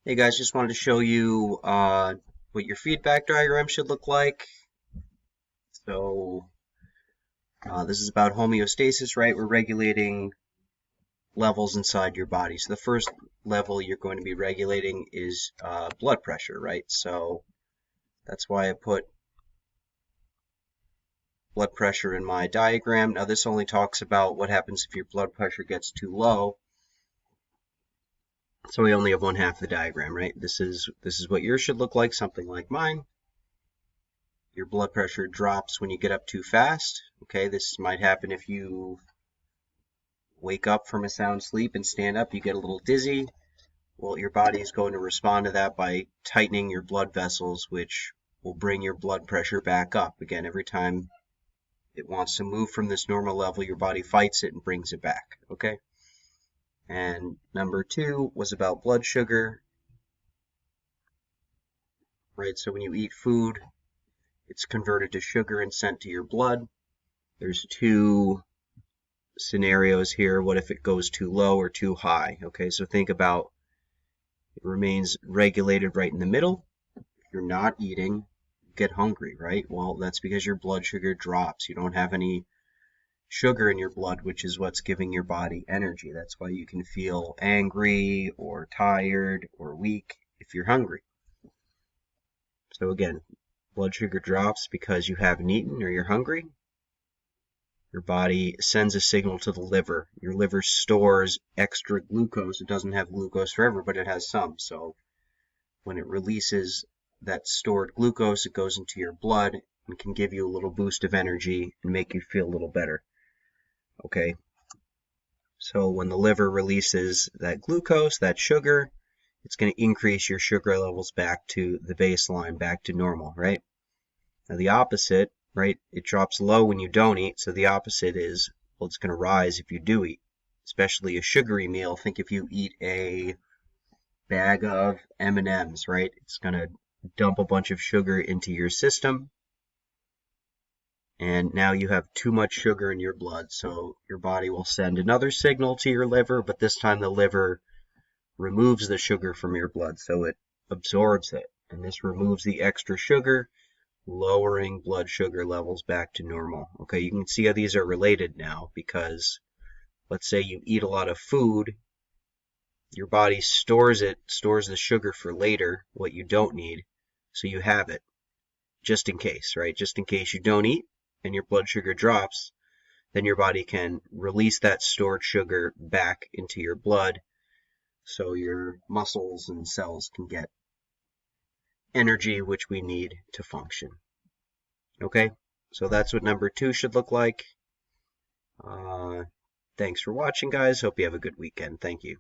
Hey guys, just wanted to show you what your feedback diagram should look like. So this is about homeostasis, right? We're regulating levels inside your body. So the first level you're going to be regulating is blood pressure, right? So that's why I put blood pressure in my diagram. Now this only talks about what happens if your blood pressure gets too low. So we only have one half of the diagram, right? This is what yours should look like, something like mine. Your blood pressure drops when you get up too fast. Okay, this might happen if you wake up from a sound sleep and stand up, you get a little dizzy. Well, your body is going to respond to that by tightening your blood vessels, which will bring your blood pressure back up. Again, every time it wants to move from this normal level, your body fights it and brings it back. Okay? And number 2 was about blood sugar. Right, so when you eat food, it's converted to sugar and sent to your blood. There's 2 scenarios here. What if it goes too low or too high? Okay, so think about it remains regulated right in the middle. If you're not eating, you get hungry, right? Well, that's because your blood sugar drops. You don't have any sugar in your blood, which is what's giving your body energy. That's why you can feel angry or tired or weak if you're hungry. So again, blood sugar drops because you haven't eaten or you're hungry. Your body sends a signal to the liver. Your liver stores extra glucose. It doesn't have glucose forever, but it has some. So when it releases that stored glucose, it goes into your blood and can give you a little boost of energy and make you feel a little better. Okay? So when the liver releases that glucose, that sugar, it's going to increase your sugar levels back to the baseline, back to normal, right? Now the opposite, right? It drops low when you don't eat, so the opposite is, well, it's going to rise if you do eat, especially a sugary meal. Think if you eat a bag of M&Ms, right? It's going to dump a bunch of sugar into your system, and now you have too much sugar in your blood, so your body will send another signal to your liver, but this time the liver removes the sugar from your blood, so it absorbs it, and this removes the extra sugar, lowering blood sugar levels back to normal. Okay, you can see how these are related now because let's say you eat a lot of food, your body stores the sugar for later, what you don't need, so you have it just in case, right? Just in case you don't eat and your blood sugar drops, then your body can release that stored sugar back into your blood so your muscles and cells can get energy which we need to function. Okay, so that's what number 2 should look like. Thanks for watching, guys. Hope you have a good weekend. Thank you.